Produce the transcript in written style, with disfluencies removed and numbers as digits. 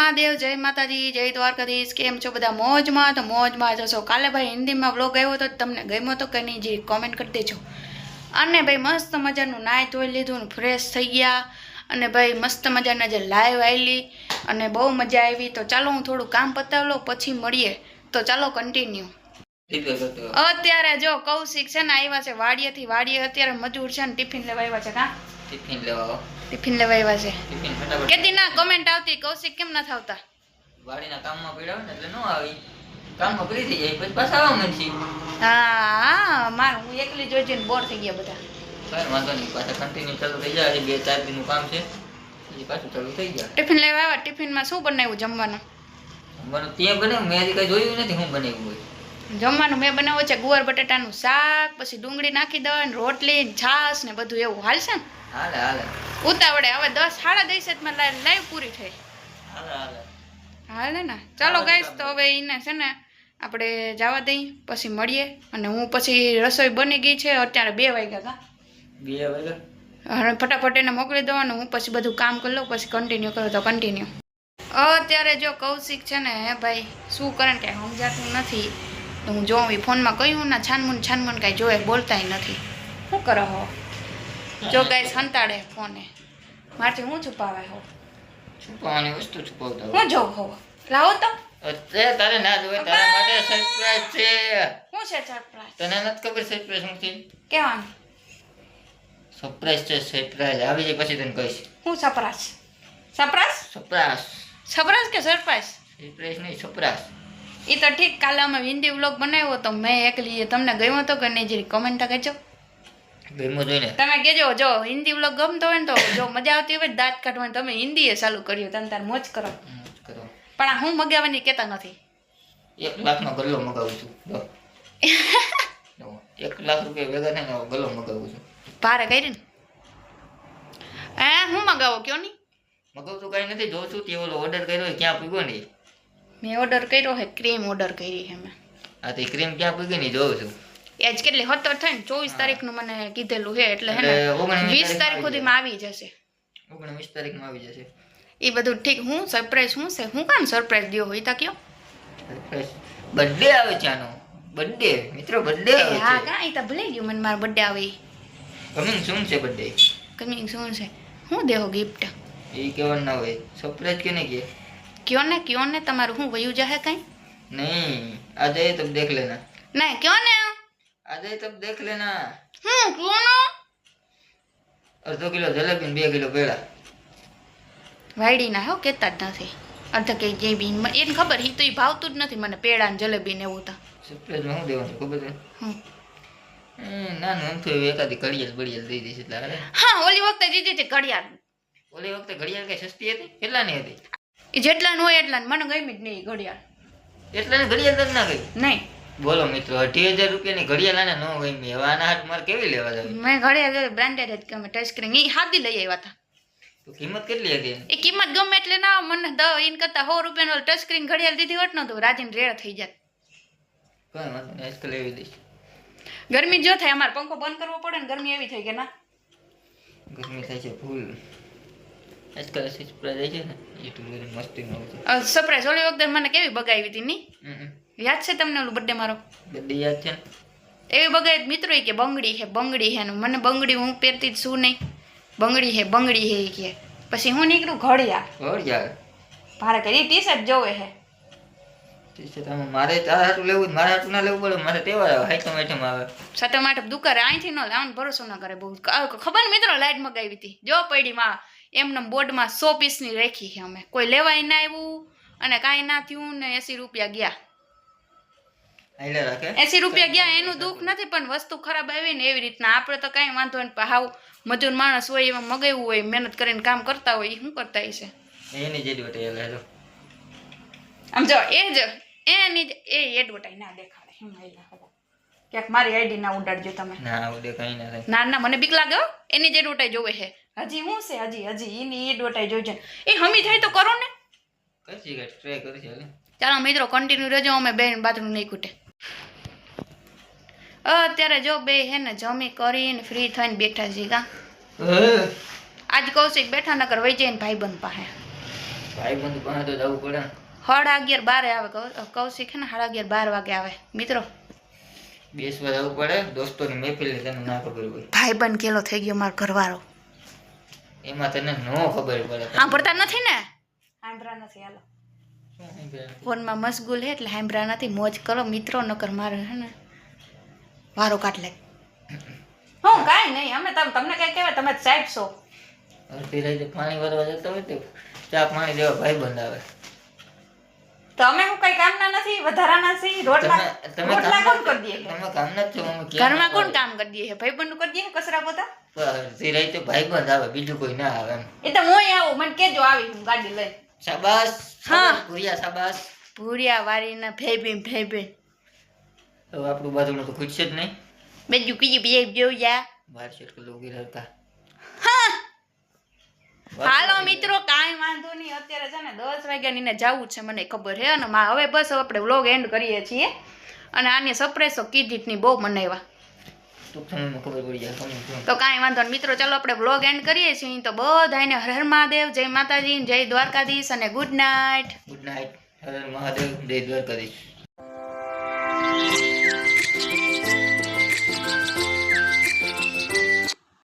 મહાદેવ, જય માતાજી, જય દ્વારકાધીશ। કેમ છો બધા? મોજમાં? તો મોજમાં જશો। કાલે ભાઈ હિન્દીમાં વ્લોગ આવ્યો તો તમને ગમ્યો તો કે નહીં, જે કોમેન્ટ કરી દેજો। અને ભાઈ મસ્ત મજાનું નાહી ધોઈ લીધું ને ફ્રેશ થઈ ગયા અને ભાઈ મસ્ત મજાના જે લાઈવ આવેલી અને બહુ મજા આવી। તો ચાલો હું થોડું કામ પતાવી લઉં પછી મળીએ। તો ચાલો કન્ટિન્યુ। અત્યારે જો કૌશિક છે ને આવ્યા છે વાડીએથી। વાડીએ અત્યારે મજૂર છે ને ટિફિન લેવા આવ્યા છે। કા ટિફિન લેવા આવ્યા છે। કેદી ના કમેન્ટ આવતી કૌશિક કેમ નથી આવતા? વાડીના કામમાં પડ્યા ને એટલે નો આવી, કામમાં પડી થઈ જાય પછી પાછા આવવા મળશે। હા માર હું એકલી જોઈ જોઈને બોર થઈ ગયા બધા। કઈ વાંધો નહીં, પાછા કન્ટિન્યુ ચાલુ થઈ જાય। 2-4 દિનનું કામ છે એ પાછું ચાલુ થઈ ગયા। ટિફિન લેવા આવ્યા। ટિફિનમાં શું બનાવ્યું જમવાનું? જમવાનું તે બનાવ્યું, મેં હજી કઈ જોયું નથી હું બનાવ્યું હોય। જમવાનું મેં બનાવ્યું છે ગુવાર બટાટાનું શાક, પછી ડુંગળી નાખી દો ને રોટલી ને છાશ ને બધું એવું હાલશે ને? હાલે હાલે ઉતાવળે હવે 10-10:30 માં લાઈવ પૂરી થઈ। હાલે હાલે હાલે ને? ચાલો ગાઈસ, તો હવે એને છે ને આપણે જવા દઈએ પછી મળીએ। અને હું પછી રસોઈ બની ગઈ છે, અત્યારે 2 વાગ્યા। કા 2 વાગ્યા? હવે ફટાફટ એને મોકલી દો અને હું પછી બધું કામ કરી લઉં, પછી કન્ટિન્યુ કરો તો કન્ટિન્યુ। અત્યારે જો કૌશિક છે ને હે ભાઈ શું કરે ને કાંઈ સમજાતું નથી। તો હું જોઉં એ ફોનમાં કહ્યું ના છાનમુન કાંઈ જોવે બોલતાય નથી। શું કરો હો? જો ગાઈસ સંતાડે ફોને, મારથી હું છુપાવે હો? છુપાવવાની વસ્તુ છુપાવતા હું જોઉં હો? લાવો તો અત્યારે તારે ના જોવે, તારા માટે સરપ્રાઈઝ છે। શું છે સરપ્રાઈઝ? તને નથી ખબર સરપ્રાઈઝ શું છે? કેવાનું સરપ્રાઈઝ છે, સરપ્રાઈઝ આવી જાય પછી તને કહીશ। શું સરપ્રાઈઝ? સરપ્રાઈઝ સરપ્રાઈઝ સરપ્રાઈઝ કે સરપ્રાઈઝ? સરપ્રાઈઝ નહીં, સરપ્રાઈઝ। એ તો ઠીક, કાલે અમે હિન્દી વ્લોગ બનાવ્યો તો મેં એકલી, તમને ગમ્યો તો કે નહીં? જરી કમેન્ટ કહેજો। ગમ્યો જોઈને તમે કહેજો જો હિન્દી વ્લોગ ગમતો હોય ને તો જો મજા આવતી હોય દાંત કાઢવાની તમે હિન્દીએ ચાલુ કર્યું, તમે તાર મોજ કરો। પણ આ હું મગાવવાની કહેતા નથી। 1 લાખનો ગલ્લો મગાવું છું। 1 લાખ રૂપિયા ભેગા થઈને ગલ્લો મગાવું છું। ભારે કરી ને હું મગાવો કયો નહીં? મગાવતું કઈ નથી, જોઉં છું તે ઓલો ઓર્ડર કર્યો ક્યાં પૂગ્યો નહીં। મેં ઓર્ડર કર્યો હે, ક્રીમ ઓર્ડર કરી છે મેં। હા તો ક્રીમ ક્યાં પૂગી નહીં જોઉં છું। એ જ કેટલી 17 થાય ને 24 તારીખનું મને કીધેલું છે, એટલે હે ને 20 તારીખ સુધીમાં આવી જશે। 19 તારીખમાં આવી જશે। એ બધું ઠીક। હું સરપ્રાઈઝ શું છે? હું કામ સરપ્રાઈઝ દ્યો હોય તા કયો? બર્થડે આવે છે આનો, બર્થડે મિત્રો, બર્થડે આવે છે। હા કા, એ તો ભૂલી ગયું મને મારો બર્થડે આવે। કમિંગ સૂન છે બર્થડે, કમિંગ સૂન છે। હું દેહો ગિફ્ટ? એ કહેવાનું ના હોય, સરપ્રાઈઝ કે નહીં કે કયો ને તમારું શું વયું જાહે કાંઈ? નહીં, આજે તબ દેખ લેના। નહીં કયો ને, આજે તબ દેખ લેના। કયો ને? અડધો કિલો જલેબી 2 કિલો પેડા। વાયડી ના હો કહેતા જ નથી। અડધા કે જે બી એને ખબર, એ તો એ ભાવતું જ નથી મને પેડા ને જલેબી ને એવું તો। સરપ્રાઈઝમાં શું દેવાનું ખબર છે? નાનું અમથું એવું એકાદી ઘડિયાળ બડિયાળ દઈ દઈશ એટલે હાલે। હા ઓલી વખતે દીધી હતી ઘડિયાળ। ઓલી વખતે ઘડિયાળ કઈ સસ્તી હતી? કેટલાની હતી? એ જેટલાનું હોય એટલાનું, મને ગમી જ નહીં ઘડિયાળ। એટલાની ઘડિયાળ ના ગઈ? નહીં બોલો મિત્રો, 18,000 રૂપિયાની ઘડિયાળ આને ન ગમી, હવે આના હાથ મારે કેવી લેવા જાવ? મેં ઘડિયાળ બ્રાન્ડેડ જ ગમે, ટચ સ્ક્રીન એ હાથી લઈ આવ્યા હતા। તો કિંમત કેટલી હતી? એ કિંમત ગમે એટલે ના મને એને કરતા 100 રૂપિયાનો ટચ સ્ક્રીન ઘડિયાળ દીધી હોત ને તો રાજીને રેડ થઈ જાત। કઈ વાંધો નહીં, આજકાલ લેવી દઈશ। ગરમી જો થાય, અમારે પંખો બંધ કરવો પડે ને, ગરમી એવી થઈ કે ના ગરમી થાય છે ફૂલ। આજકાલ સરપ્રાઈઝ આવી છે ને એટલું બધું મસ્તી ન હોય। સરપ્રાઈઝ ઓલી વખતે મને કેવી બગાવી હતી ની? યાદ છે તમને ઓલું બર્થડે મારો? બર્થડે યાદ છે ને? એવી બગાવી મિત્રો કે બંગડી હે ને મને બંગડી હું પહેરતી જ શું નહીં, બંગડી હે કે પછી હું નીકળું ઘડિયાળ ભારે કરી ટી-શર્ટ જોવે હે। ટી-શર્ટ મારે તારા હાટું લેવું, મારા હાટું ના લેવું પડે, મારે તહેવાર આવે, હાઈટમ આઈટમ આવે, સાતમ આઠમ દુકારે અહીંથી ન લાવવાનો ભરોસો ના કરે બહુ। ખબર ને મિત્રો લાઈટ મગાવી હતી જો પડીમાં એમને બોર્ડમાં 100 પીસની રાખી છે અમે, કોઈ લેવાય ના આવ્યું અને કાંઈ ના થયું ને 80 રૂપિયા ગયા। 80 રૂપિયા ગયા એનું દુઃખ નથી, પણ વસ્તુ ખરાબ આવી ને એવી રીતના આપણે તો કાંઈ વાંધો નહીં, પણ હાવ મજૂર માણસ હોય એમાં મગાવ્યું હોય, મહેનત કરીને કામ કરતા હોય, એ શું કરતા હશે? એની જ એડવર્ટાઈઝ આમ જો એની જ એડવર્ટાઈઝ ના દેખાડે ક્યાંક મારી આઈડી ના ઉડાડજો તમે। ના ઉડે કઈ ના થાય। ના મને બીક લાગે એની જ એડવર્ટાઈઝ જોવે છે। હજી શું છે? હજી એની એડવર્ટાઈઝ જોઈ છે એ હમી થાય તો કરો ને, કઈ ટ્રાય કરી છે। ચાલો મિત્રો કન્ટિન્યુ રહેજો, અમે બેન બાથરૂમ નહીં ખૂટે। અત્યારે જો બે હે ને જમી કરીને ફ્રી થઈને બેઠા છીએ। કા આજ કૌશિક બેઠા નકર વહી જાય ને ભાઈબંધ પાસે। ભાઈબંધ પાસે તો જવું પડે ને. 11:30 આવે કૌશિક હે ને 11:30 વાગે આવે મિત્રો. બેસવા જવું પડે દોસ્તોની મહેફિલ તને ના ખબર હોય. ભાઈબંધ કેલો થઈ ગયો મારો ઘરવાળો. એમાં તને નો ખબર પડે. સાંભળતા નથી ને? સાંભળા નથી હાલો. શું સાંભળે? ફોનમાં મશગુલ હે એટલે સાંભળા નથી. મોજ કરો મિત્રો, નકર મારે હે ને વારો કાઢ લે. હું કાંઈ નહીં, અમે તમને કઈ કહેવાય, તમે સાહેબ છો. અડધી રાતે પાણી ભરવા જતા હોય તો ચા પાણી દેવા ભાઈબંધ આવે. તો અમે હું કઈ કામના નથી, વધારાના છીએ. રોટલા કોણ કરી દે? તમે કામ નથી અમે ઘરમાં કોણ કામ કરી દે? ભાઈબંધ કરી દે કચરા પોતા. અડધી રાતે ભાઈબંધ આવે, બીજું કોઈ ના આવે એમ. એ તો હું આવું, મને કેજો આવી હું ગાડી લઈ. શાબાશ. હા. ભૂરિયા શાબાશ. ભૂરિયા વારીના ભેબી હવે આપણું બાજુનું તો ખૂટશે જ નહીં. બીજું કીધું બે જોયા. 12 કિલો ઉગી હતા. હાલો મિત્રો, કાંઈ વાંધો નહીં. અત્યારે છે ને 10 વાગ્યાની ને જવું છે, મને ખબર છે. અને હવે બસ આપણે વ્લોગ એન્ડ કરીએ છીએ. અને આની સરપ્રાઈઝ કીધીટની બહુ મનાવ્યા. ટૂંક સમયમાં ખબર પડી જાય. તો કાંઈ વાંધો નહીં મિત્રો, ચાલો આપણે વ્લોગ એન્ડ કરીએ છીએ. તો બધાને હર હર મહાદેવ, જય માતાજી, જય દ્વારકાધીશ અને ગુડ નાઇટ. Good night. હર હર મહાદેવ, જય દ્વારકાધીશ.